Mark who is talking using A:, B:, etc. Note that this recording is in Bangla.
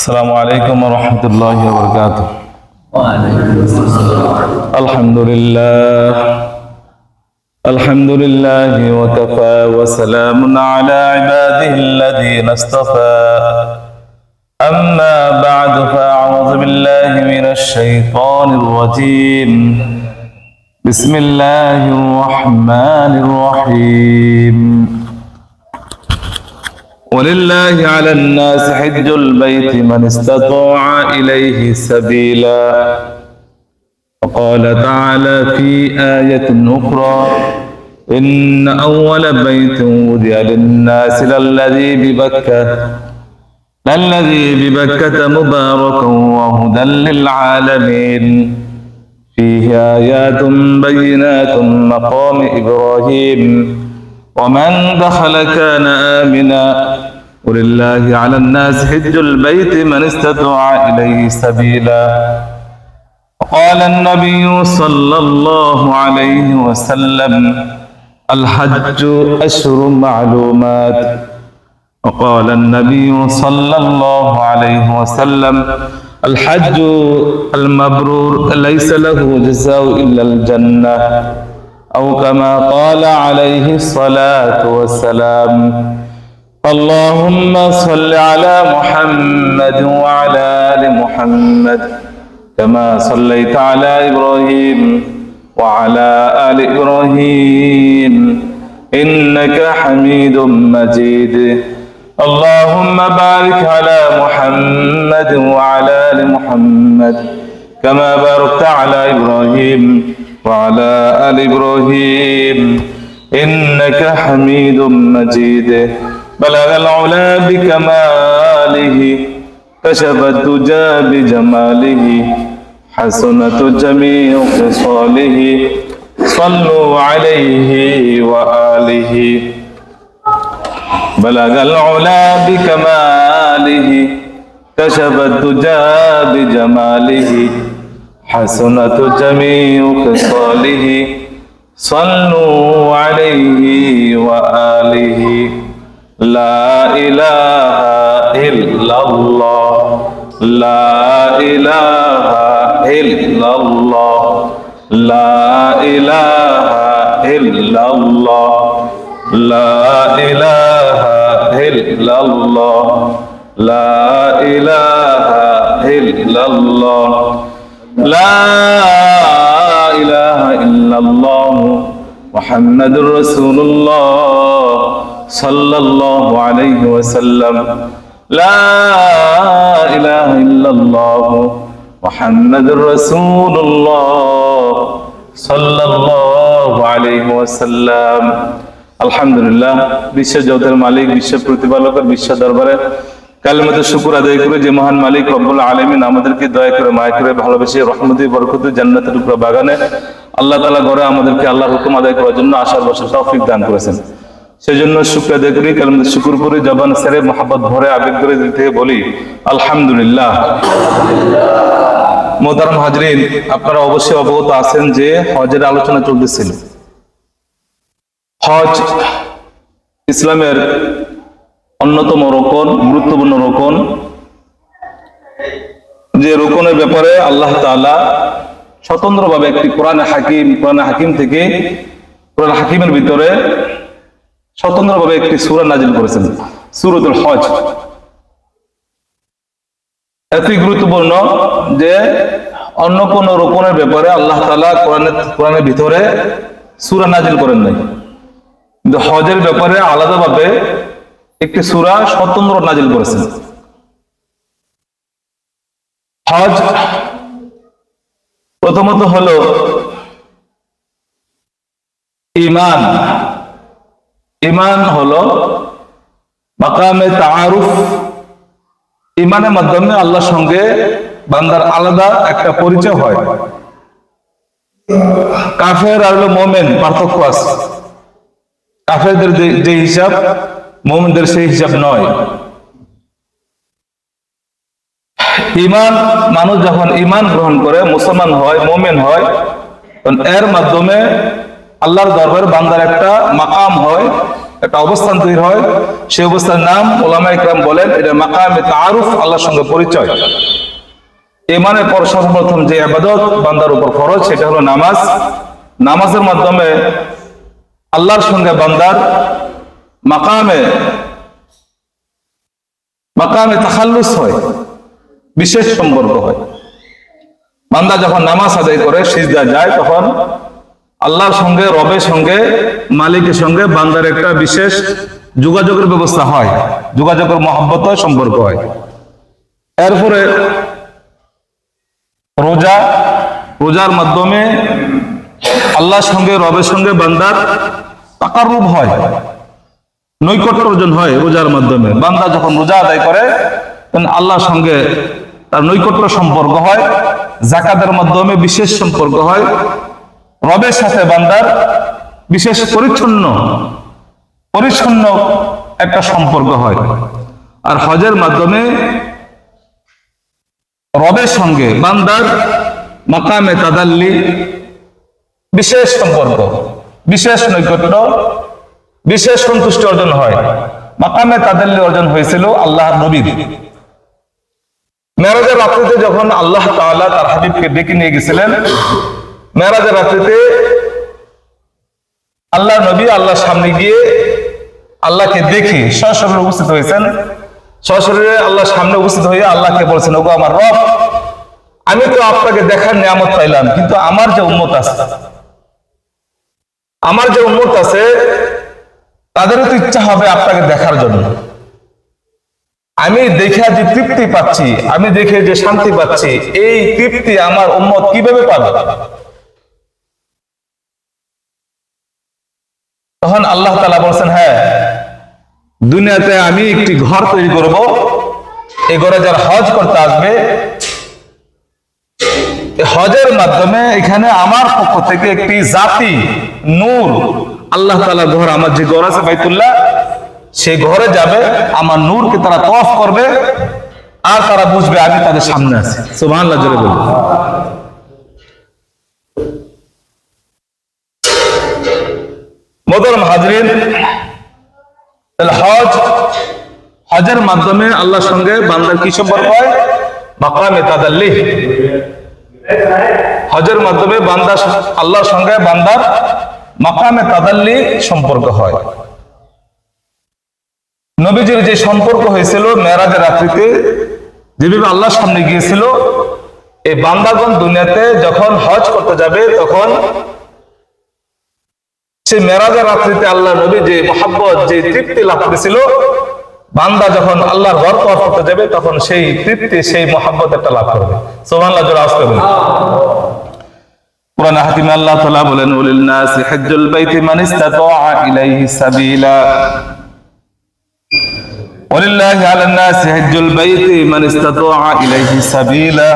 A: السلام عليكم ورحمة الله وبركاته. الحمد لله وكفى وسلام على عباده الذين اصطفى. أما بعد فأعوذ بالله من الشيطان الرجيم. بسم الله الرحمن الرحيم. ولله على الناس حج البيت من استطاع إليه سبيلا. وقال تعالى في آية أخرى: إن أول بيت وضع للناس للذي ببكة مباركا وهدى للعالمين فيه آيات بينات مقام إبراهيم ومن دخل كان آمنا ولله على الناس حج البيت من استطاع إليه سبيلا. قال النبي صلى الله عليه وسلم: الحج أشهر معلومات. وقال النبي صلى الله عليه وسلم: الحج المبرور ليس له جزاء إلا الجنة، أو كما قال عليه الصلاة والسلام. اللهم صل على محمد وعلى آل محمد كما صليت على إبراهيم وعلى آل إبراهيم إنك حميد مجيد. اللهم بارك على محمد وعلى آل محمد كما باركت على إبراهيم وعلى آل إبراهيم إنك حميد مجيد. بلغ العلا بكماله كشف الدجى بجماله حسنت جميع خصاله صلوا عليه وآله. بلغ العلا بكماله كشف الدجى بجماله حسنت جميع خصاله صلوا عليه وآله. لا إله إلا الله لا إله إلا الله لا إله إلا الله لا إله إلا الله لا إله إلا الله لا إله إلا الله محمد رسول الله صلى الله عليه وسلم. لا إله إلا الله محمد رسول الله صلى الله عليه وسلم. আলহামদুলিল্লাহ, বিশ্ব জগতের মালিক, বিশ্ব প্রতিপালকের বিশ্ব দরবারে কালিমাতে শুকর আদায় করে যে মহান মালিক রব্বুল আলামিন আমাদেরকে দয়া করে মায়া করে ভালোবেসে রহমতে বরকতে জান্নাতের উপর বাগানে আল্লাহ তাআলা ঘরে আমাদেরকে আল্লাহর হুকুম আদায় করার জন্য আসার বসার তৌফিক দান করেছেন। সেজন্য শুকর আদায় করি, কালিমাতে শুকর করে জবান ছেড়ে মহব্বত ভরে আবেগ করে দিল থেকে বলি আলহামদুলিল্লাহ। মোহতারাম হাজরিন, আপনারা অবশ্যই অবগত আছেন যে হজের আলোচনা চলতেছিল। হজ ইসলামের অন্যতম রোকন, গুরুত্বপূর্ণ রোকন, যে রোকনের ব্যাপারে আল্লাহ তাআলা স্বতন্ত্রভাবে একটি কোরআন হাকিম থেকে কোরআন হাকিমের ভিতরে স্বতন্ত্রভাবে একটি সূরা নাজিল করেছেন, সূরাতুল হজ। এতই গুরুত্বপূর্ণ যে অন্য কোন রোকনের ব্যাপারে আল্লাহ তাআলা কোরআনের ভিতরে সূরা নাজিল করেন নাই, কিন্তু হজের ব্যাপারে আলাদাভাবে একটি সূরা স্বতন্ত্র নাজিল করেছেন। হজ প্রথমত হলো ঈমান। ঈমান হলো মাকামে তাআরুফ। ঈমানের মাধ্যমে আল্লাহর সঙ্গে বান্দার আলাদা একটা পরিচয় হয়। কাফের আর মুমিন পার্থক্য আছে। কাফেরদের যে হিসাব, মুমিনদের সেই হিসাব নয়। ঈমান, মানুষ যখন ঈমান গ্রহণ করে মুসলমান হয়, মুমিন হয়, এর মাধ্যমে আল্লাহর দরবারে বান্দার একটা মাকাম হয়, একটা অবস্থান তৈরি হয়, সেই অবস্থার নাম উলামায়ে কেরাম বলেন এটা মাকামে তাআরুফ, আল্লাহর সঙ্গে পরিচয়। ঈমানের পর সর্বপ্রথম যে ইবাদত বান্দার উপর ফরজ সেটা হলো নামাজ। নামাজের মাধ্যমে আল্লাহর সঙ্গে বান্দার মাকামে তাখাল্লুস হয়, বিশেষ সম্পর্ক হয়। বান্দা যখন নামাজ আদায় করে সিজদা যায় তখন আল্লাহর সঙ্গে, রবের সঙ্গে, মালিকের সঙ্গে বান্দার একটা বিশেষ যোগাযোগের ব্যবস্থা হয়, যোগাযোগের মহব্বত সম্পর্ক হয়। এরপরে রোজার মাধ্যমে আল্লাহর সঙ্গে, রবের সঙ্গে বান্দার তাকাররুব হয়, নৈকট্য অর্জন হয়। রোজার মাধ্যমে বান্দা যখন রোজা আদায় করে তখন আল্লাহর সঙ্গে তার নৈকট্য সম্পর্ক হয়। যাকাতের মাধ্যমে বিশেষ সম্পর্ক হয়। রবের সাথে বান্দার বিশেষ পরিচ্ছন্ন একটা সম্পর্ক হয়। আর হজের মাধ্যমে রবের সঙ্গে বান্দার মাকামে তাদাল্লি, বিশেষ সম্পর্ক, বিশেষ নৈকট্য, বিশেষ সন্তুষ্টি অর্জন হয়। মাকামে তাদাল্লি অর্জন হয়েছিল আল্লাহর নবীর। মেরাজের রাত্রিতে যখন আল্লাহ তাআলা তার হাবিবকে ডেকে নিয়ে গেছিলেন, মেরাজের রাত্রিতে আল্লাহ নবী আল্লাহর সামনে গিয়ে আল্লাহকে দেখে সশরীরে উপস্থিত হয়েছেন। সশরীরে আল্লাহর সামনে উপস্থিত হয়ে আল্লাহকে বলছেন, ওগো আমার রব, আমি তো আপনাকে দেখার নিয়ামত পাইলাম, কিন্তু আমার যে উম্মত আছে তাদেরও তো ইচ্ছা হবে আপনাকে দেখার জন্য। আমি দেখে যে তৃপ্তি পাচ্ছি, আমি দেখে যে শান্তি পাচ্ছি, এই তৃপ্তি আমার উম্মত কিভাবে পাবে? তখন আল্লাহ তাআলা বলছেন, হ্যাঁ, দুনিয়াতে আমি একটি ঘর তৈরি করব, এই ঘরে যারা হজ করতে আসবে, হজের মাধ্যমে এখানে আমার পক্ষ থেকে একটি জাতি নূর, আল্লাহ তাআলা ঘর, আমার যে ঘর আছে বাইতুল্লাহ, সেই ঘরে যাবে, আমার নূরকে তারা তওয়াফ করবে, আর তারা বুঝবে আমি তাদের সামনে আছি। সুবহানাল্লাহ জোরে বলুন। মোহতারাম হাজরিন, হজের মাধ্যমে আল্লাহর সঙ্গে বান্দার কি সম্পর্ক হয়? মাকামে তাদাল্লি। হজের মাধ্যমে আল্লাহর সঙ্গে বান্দার মাকামে তাদাল্লি সম্পর্ক হয়। নবীজির যে সম্পর্ক হয়েছিল মেরাজের রাত্রিতে, যেভাবে আল্লাহর সামনে গিয়েছিল, এই বান্দাগণ দুনিয়াতে যখন হজ করতে যাবে তখন সেই মেরাজের রাত্রিতে আল্লাহ নবী যে মহব্বত, যে তৃপ্তি লাভ করেছিল, বান্দা যখন আল্লাহর ঘর তওয়াফ করতে যাবে তখন সেই তৃপ্তি, সেই মহব্বত একটা লাভ করবে। সুবহানাল্লাহ জোরে আওয়াজ করে বলুন। কুরআন হাকিমে আল্লাহ তাআলা বলেন, ওয়ালিল নাসি হজ্জুল বাইতি মান ইসতাতাআ ইলাইহি সাবিলা, ওয়ালিল্লাহি আলান নাসি হজ্জুল বাইতি মান ইসতাতাআ ইলাইহি সাবিলা।